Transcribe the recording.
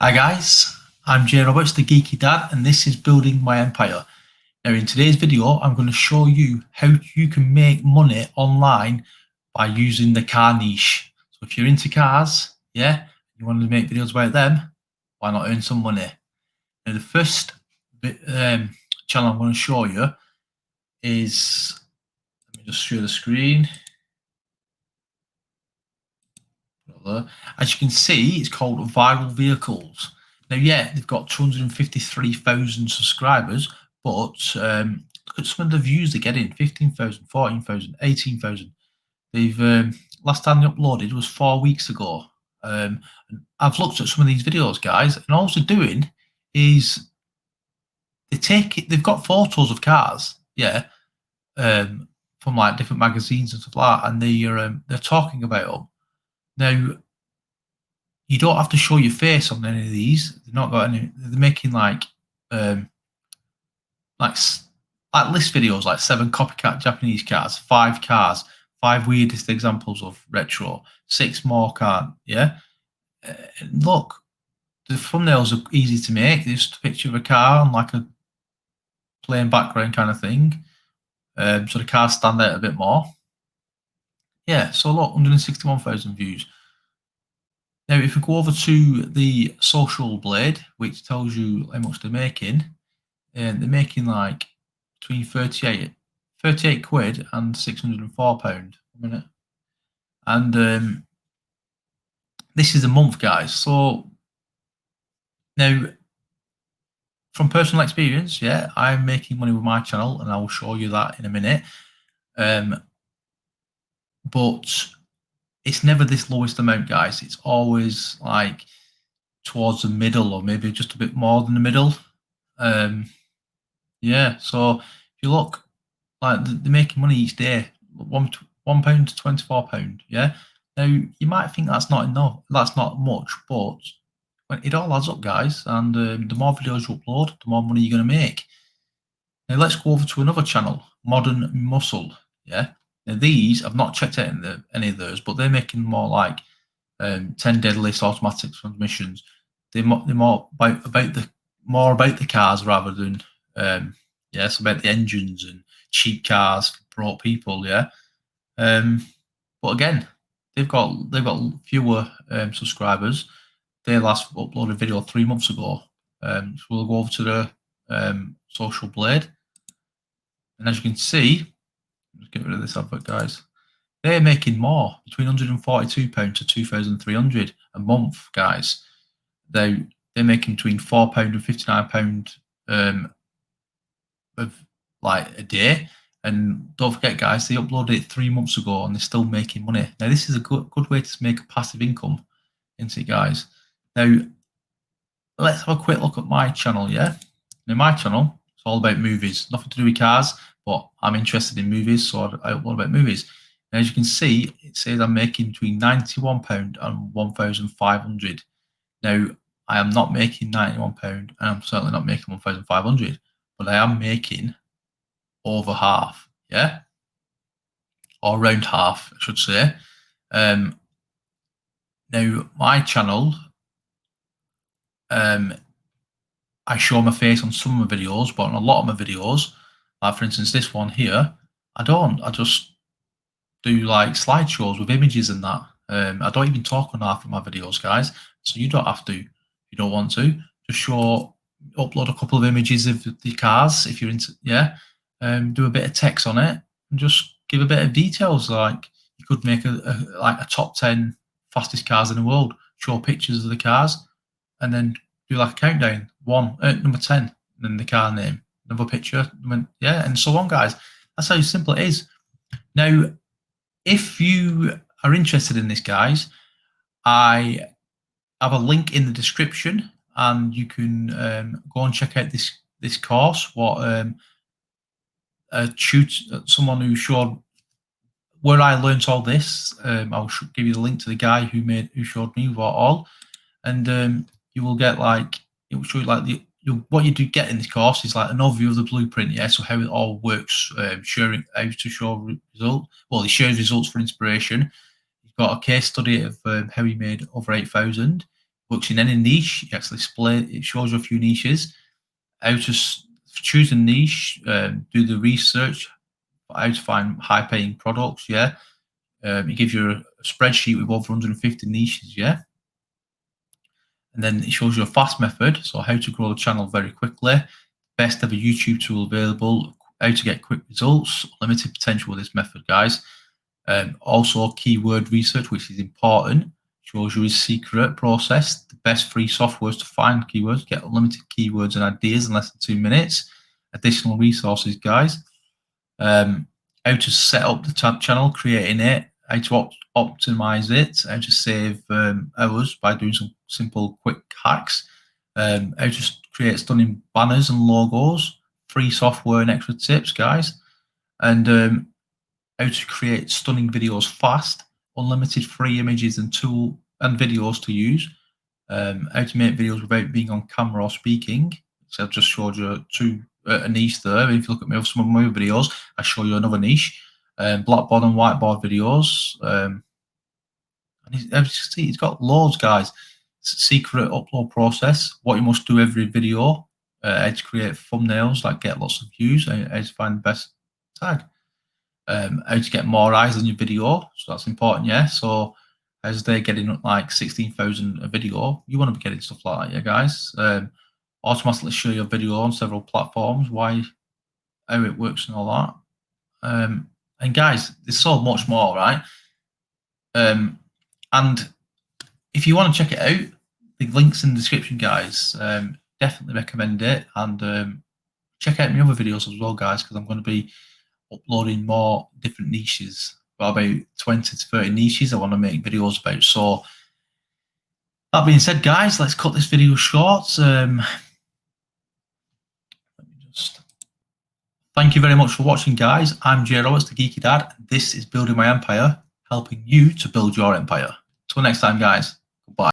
Hi guys, I'm Jay Roberts, the Geeky Dad, and this is Building My Empire. Now in today's video, I'm going to show you how you can make money online by using the car niche. So if you're into cars, you want to make videos about them, why not earn some money? Now the first channel I'm going to show you is, let me just share the screen. As you can see, it's called Viral Vehicles. Now, they've got 253,000 subscribers, but look at some of the views they're getting: 15,000, 14,000, 18,000. They've last time they uploaded was 4 weeks ago. And I've looked at some of these videos, guys, and all they're doing is they've got photos of cars, from like different magazines and stuff like that, and they're talking about them. Now, you don't have to show your face on any of these. They've not got any. They're making like list videos, like 7 copycat Japanese cars, 5 cars, 5 weirdest examples of retro, 6 more cars. Look, the thumbnails are easy to make. There's just a picture of a car on like a plain background kind of thing, so the cars stand out a bit more. So look, 161,000 views. Now, if we go over to the social blade, which tells you how much they're making, and they're making like between 38 quid and £604 a minute. And this is a month, guys. So now, from personal experience, I'm making money with my channel, and I will show you that in a minute. But it's never this lowest amount, guys. It's always like towards the middle, or maybe just a bit more than the middle. So if you look, like they're making money each day, £1 to £24. Now you might think that's not enough, that's not much, but it all adds up, guys. And the more videos you upload, the more money you're going to make. Now let's go over to another channel, Modern Muscle. Now these, I've not checked out any of those, but they're making more like 10 deadliest automatic transmissions. They're more about the cars rather than so about the engines and cheap cars for broke people. But again, they've got fewer subscribers. They last uploaded a video 3 months ago. So we'll go over to the social blade, and as you can see, let's get rid of this advert, guys. They're making more, between £142 to £2,300 a month, guys. They're making between £4 and £59 of like a day. And don't forget, guys, they uploaded it 3 months ago and they're still making money. Now, this is a good way to make a passive income, isn't it, guys? Now, let's have a quick look at my channel. Now, my channel, it's all about movies, nothing to do with cars, but I'm interested in movies, so I upload about movies. And as you can see, it says I'm making between £91 and £1,500. Now, I am not making £91, and I'm certainly not making £1,500, but I am making over half, or around half, I should say. Now, my channel, I show my face on some of my videos, but on a lot of my videos, like for instance this one here, I don't. I just do like slideshows with images and that. I don't even talk on half of my videos, guys. So you don't have to, if you don't want to. Just upload a couple of images of the cars if you're into, do a bit of text on it and just give a bit of details. Like you could make a top 10 fastest cars in the world, show pictures of the cars, and then do like a countdown. Number 10, and then the car name, another picture, and so on, guys. That's how simple it is. Now, if you are interested in this, guys, I have a link in the description, and you can go and check out this course. Someone who showed where I learnt all this. I'll give you the link to the guy who showed me what all, and you will get it will show you what you do get in this course is like an overview of the blueprint, so how it all works, sharing how to show results. Well, he shares results for inspiration. He's got a case study of how he made over 8,000. works in any niche. You actually split. It shows you a few niches. How to choose a niche, do the research, how to find high-paying products. Yeah, it gives you a spreadsheet with over 150 niches. Yeah, and then it shows you a fast method, so how to grow the channel very quickly. Best ever YouTube tool available. How to get quick results. Limited potential with this method, guys. Also, keyword research, which is important. Shows you his secret process. The best free softwares to find keywords. Get unlimited keywords and ideas in less than 2 minutes. Additional resources, guys. How to set up the channel, creating it. How to optimize it. How to save hours by doing some simple, quick hacks. How to create stunning banners and logos. Free software and extra tips, guys. And how to create stunning videos fast, unlimited free images and videos to use, how to make videos without being on camera or speaking. So I've just showed you a niche there. If you look at some of my other videos, I show you another niche, blackboard and whiteboard videos. And he's got loads, guys. Secret upload process, what you must do every video, how to create thumbnails, like get lots of views, how to find the best tag. How to get more eyes on your video, so that's important. Yeah, so as they're getting like 16,000 a video, you want to be getting stuff like that, yeah, guys. Automatically share your video on several platforms, how it works and all that. And guys, there's so much more, right? And if you want to check it out, the links in the description, guys. Definitely recommend it, and check out my other videos as well, guys, because I'm going to be uploading more different niches. Got about 20 to 30 niches I want to make videos about. So that being said, guys, let's cut this video short. Let me just thank you very much for watching, guys. I'm Jay Roberts, the Geeky Dad. This is Building My Empire, helping you to build your empire. Till next time, guys. Goodbye.